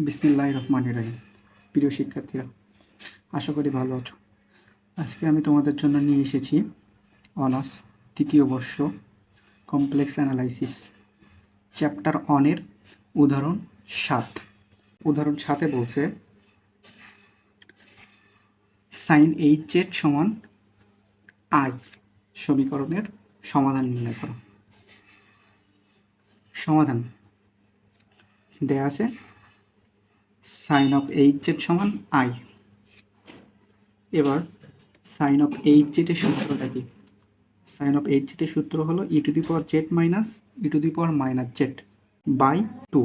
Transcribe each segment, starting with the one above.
বিসমিল্লাহির রহমানির রহিম। প্রিয় শিক্ষার্থীরা, আশা করি ভালো আছো। আজকে আমি তোমাদের জন্য নিয়ে এসেছি অনার্স তৃতীয় বর্ষ কমপ্লেক্স অ্যানালাইসিস চ্যাপ্টার 1-এর উদাহরণ 7। উদাহরণ 7-এ বলছে sin hz সমান i সমীকরণের সমাধান নির্ণয় করো। সমাধান দেয়া আছে sin of hz সমান i। এবার sin of hz এর সূত্রটা কি? sin of hz এর সূত্র হলো e to the power z minus e to the power minus z by 2।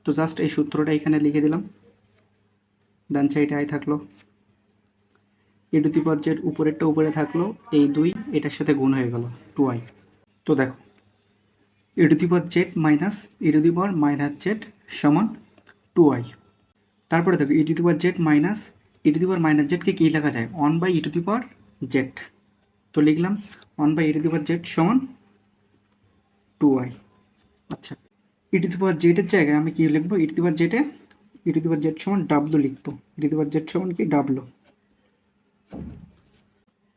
তো জাস্ট এই সূত্রটা এখানে লিখে দিলাম, ডান সাইডে i থাকলো, e to the power z উপরেরটা উপরে থাকলো, এই 2 এটার সাথে গুণ হয়ে গেল 2i। তো দেখো e to the power z minus e to the power minus z সমান 2i। তারপরে দেখো e to the power z minus e to the power minus z কে কী লেখা যায়? 1 by e to the power z। তো লিখলাম 1 by e to the power z সমান 2i। আচ্ছা, e to the power z এর জায়গায় আমি কি লিখবো? e to the power z A e to the power z সমান w লিখবো। e to the power z সমান কি? w।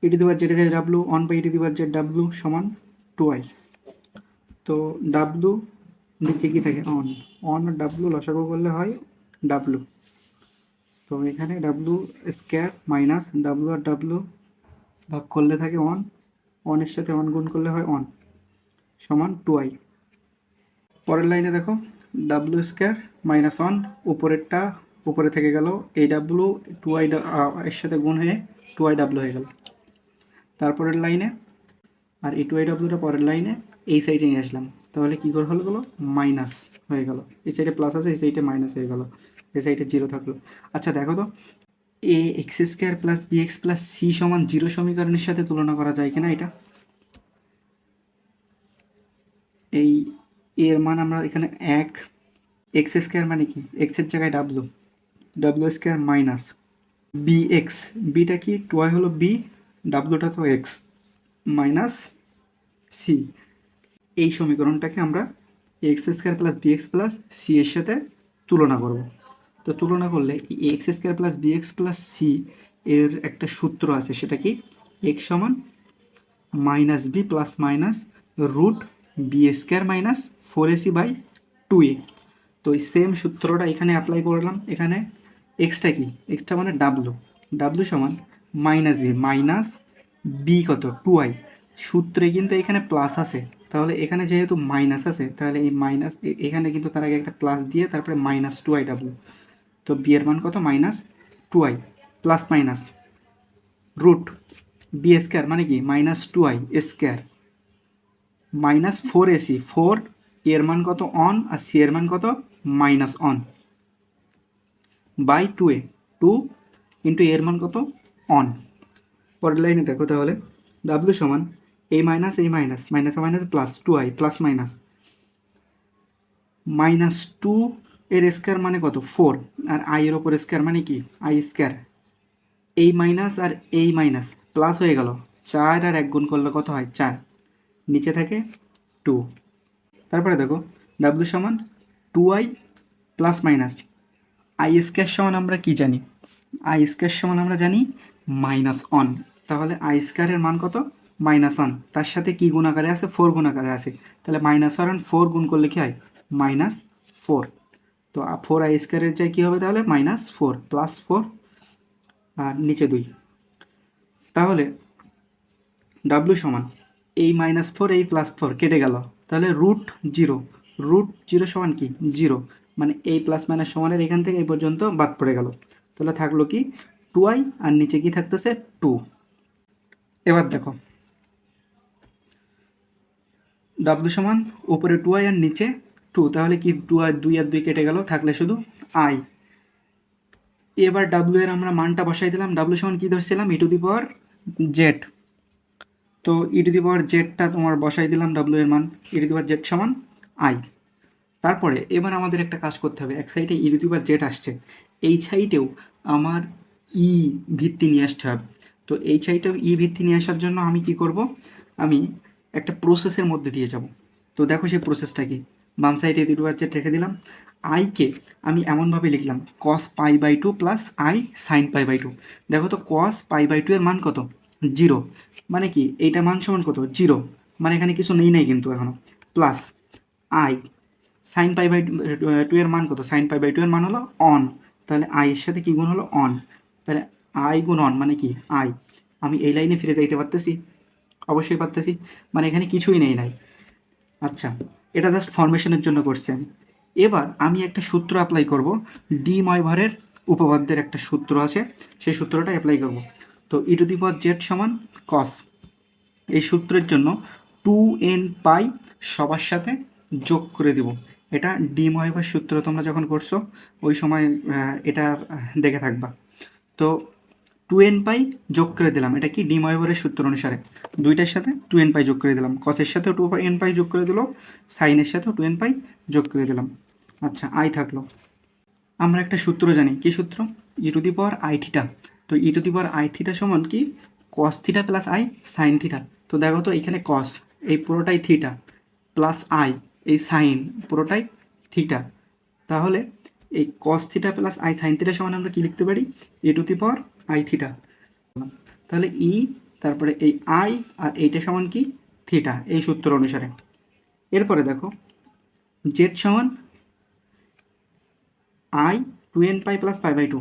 e to the power z এর জায়গায় w, 1 by e to the power z w সমান 2i। তো w নিচে কি থাকে? 1 আর w লসাগু করলে হয় w। তো এখানে w স্কয়ার মাইনাস w আর w ভাগ করলে থাকে 1, 1 এর সাথে 1 গুণ করলে হয় 1 সমান 2i। পরের লাইনে দেখো w স্কয়ার মাইনাস 1, উপরেরটা উপরে থেকে গেল, এই w 2i এর সাথে গুণ হয়ে 2iw হয়ে গেল। তারপরের লাইনে আর এই 2iwটা পরের লাইনে এই সাইডে নিয়ে আসলাম, তাহলে কী করে হলো মাইনাস হয়ে গেল। এই সাইডে প্লাস আছে, এই সাইডে মাইনাস হয়ে গেল, এই সাইডে 0 থাকলো। আচ্ছা দেখো তো a x square plus B x plus c সমান 0 সমীকরণের সাথে তুলনা করা যায় কিনা এটা? এই এর মান আমরা এখানে 1, এক্স স্কোয়ার মানে কি? এক্সের জায়গায় W square minus B X, beta কি? 2i হলো বি, ডাব্লুটা তো এক্স, মাইনাস সি। এই সমীকরণটাকে আমরা X square plus B x plus C এর সাথে তুলনা করব। তো তুলনা করলে X square plus B x plus C এর একটা সূত্র আছে, সেটা কি? এক্স সমান minus B plus minus root B square minus 4ac by 2a। তো এই সেম সূত্রটা এখানে অ্যাপ্লাই করলাম। এখানে এক্সটা কি? এক্সটা মানে ডাব্লু সমান মাইনাস বি, মাইনাস বি কত? 2i। সূত্রে কিন্তু এখানে প্লাস আছে, তাহলে এখানে যেহেতু মাইনাস আছে, তাহলে এই মাইনাস এখানে কিন্তু তার আগে একটা প্লাস দিয়ে তারপরে মাইনাস 2iw। তো বি এর মান কত? Minus 2i plus minus root B square মানে কি? Minus 2i square minus 4ac, 4 এর মান কত? অন, আর সি এর মান কত? Minus on by 2a, 2 into এর মান কত? অন। পরের লাইনে দেখো তাহলে ডাব্লু সমান এই minus minus minus plus 2i plus minus minus 2 এর স্কোয়ার মানে কত? 4, আর i এর ওপর স্কোয়ার মানে কি? i square. এই মাইনাস আর এই মাইনাস প্লাস হয়ে গেল, 4 আর 1 গুণ করলে কত হয়? 4, নিচে থাকে 2। তারপরে দেখো ডাব্লু সমান 2i plus minus i square সমান আমরা কি জানি? i স্কোয়ার সমান আমরা জানি মাইনাস 1। তাহলে i স্কোয়ারের মান কত? মাইনাস 1। তার সাথে কি গুণ আকারে আছে? 4 গুণ আকারে আছে। তাহলে মাইনাস 1 আর 4 গুণ করলে কি হয়? মাইনাস 4। তো 4i স্কোয়ারের যায় কী হবে তাহলে? মাইনাস 4 প্লাস 4 আর নিচে 2। তাহলে ডাব্লু সমান এই মাইনাস 4 এই প্লাস 4 কেটে গেল, তাহলে রুট 0 সমান কি? 0, মানে এই প্লাস মাইনাস সমানের এখান থেকে এই পর্যন্ত বাদ পড়ে গেল। তাহলে থাকলো কি? 2i আর নিচে কি থাকতেছে? 2। এবার দেখো ডাব্লু সমান উপরে 2i আর নিচে 2, তাহলে কি 2 আর 2 কেটে গেল, থাকলে শুধু i। এবার ডাব্লু এর আমরা মানটা বসাই দিলাম। ডাব্লু সমান কি ধরছিলাম? ই টু দি পাওয়ার জেড। তো ই টু দি পাওয়ার জেডটা তোমার বসাই দিলাম, ডাব্লু এর মান ই টু দি পাওয়ার জেড সমান i। তারপরে এবার আমাদের একটা কাজ করতে হবে, এক সাইডে ই টু দি পাওয়ার জেড আসছে, এই সাইডেও আমার ই ভিত্তি নিয়ে আসতে হবে। তো এই সাইডেও ই ভিত্তি নিয়ে আসার জন্য আমি কি করব? আমি একটা প্রসেসের মধ্যে দিয়ে যাব। তো দেখো সেই প্রসেসটা কি? বাম সাইডে ই টু দি পাওয়ার জেড রেখে দিলাম, আইকে আমি এমনভাবে লিখলাম cos pi by two plus I sine pi by two. দেখো তো কস পাই বাই টু এর মান কত, 0, মানে কি এইটার মান সমান কত, 0, মানে এখানে কিছু নেই নাই কিন্তু এখনও, plus I sine pi by two এর মান কত, সাইন পাই বাই টু এর মান হলো অন, তাহলে আই এর সাথে কী গুণ হলো, অন, তাহলে আই গুণ অন মানে কি আই। আমি এই লাইনে ফিরে যাইতে পারতেছি, অবশ্যই পারতেছি, মানে এখানে কিছুই নেই নাই। আচ্ছা, এটা জাস্ট ফরমেশনের জন্য করছি আমি। এবার আমি একটা সূত্র অ্যাপ্লাই করব, ডি ময়ভারের উপপাদ্যের একটা সূত্র আছে, সেই সূত্রটা অ্যাপ্লাই করব। তো e to the power Z সমান কস, এই সূত্রের জন্য 2n পাই সবার সাথে যোগ করে দেব। এটা ডি ময়ভার সূত্র, তোমরা যখন করছো ওই সময় এটা দেখে থাকবা। তো 2n পাই যোগ করে দিলাম, এটা কি ডি ময়ভারের সূত্র অনুসারে দুইটার সাথে 2n পাই যোগ করে দিলাম, কসের সাথেও 2n পাই যোগ করে দিল, সাইনের সাথেও 2n পাই যোগ করে দিলাম। আচ্ছা, আই থাকলো। আমরা একটা সূত্র জানি, কি সূত্র, e to the power i theta. তো e to the power i theta সমান কি, cos theta plus I sine theta. তো দেখো তো এখানে কস এই পুরোটাই থিটা, প্লাস আই এই সাইন পুরোটাই থিটা, তাহলে এই cos theta plus I sine theta সমান আমরা কি লিখতে পারি, e to the power i theta. তাহলে ই তারপরে এই আই আর এইটা সমান কি থিটা, এই সূত্র অনুসারে। এরপরে দেখো জেড সমান I 2n pi plus pi by two.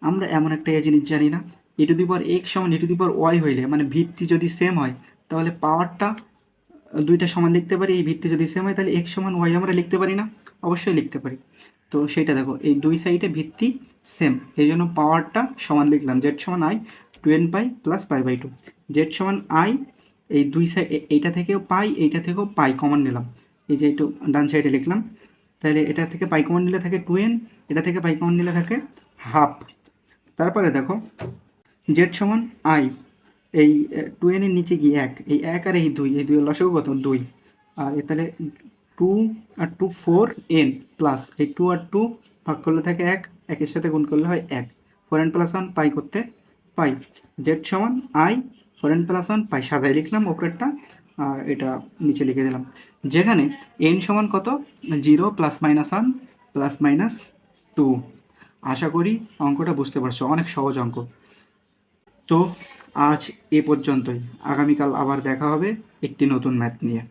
আমরা এমন একটা জিনিস জানি না, ই টু দি পাওয়ার এক্স সমান ই টু দি পাওয়ার ওয়াই হইলে, মানে ভিত্তি যদি সেম হয় তাহলে পাওয়ারটা দুইটা সমান লিখতে পারি, এই ভিত্তি যদি সেম হয় তাহলে এক্স সমান ওয়াই আমরা লিখতে পারি না, অবশ্যই লিখতে পারি। তো সেটা দেখো এই দুই সাইডে ভিত্তি সেম, এই জন্য পাওয়ারটা সমান লিখলাম, জেড সমান I 2n pi plus pi by two. Z সমান আই, এই দুই সাইড এইটা থেকেও পাই এইটা থেকেও পাই কমন নিলাম, এই যে একটু ডান সাইডে লিখলাম, তাহলে এটা থেকে পাই কমন নিলে থাকে 2n, এটা থেকে পাই কমন নিলে থাকে হাফ। তারপরে দেখো জেড সমান আই, এই 2n এর নিচে গিয়ে এক, এই এক আর এই দুই, এই দুইয়ের লসাগু কত, 2, আর তাহলে 2 আর 2 4n প্লাস এই 2 আর 2 ভাগ করলে থাকে এক, একের সাথে গুণ করলে হয় এক, 4n প্লাস 1 পাই করতে পাই। জেড সমান আই 4n প্লাস 1 পাই, সাজাই লিখলাম ওপরেরটা আর এটা নিচে লিখে দিলাম, যেখানে n সমান কত, 0 প্লাস মাইনাস 1 প্লাস মাইনাস 2। আশা করি অঙ্কটা বুঝতে পারছো, অনেক সহজ অঙ্ক। তো আজ এ পর্যন্তই, আগামীকাল আবার দেখা হবে একটি নতুন ম্যাথ নিয়ে।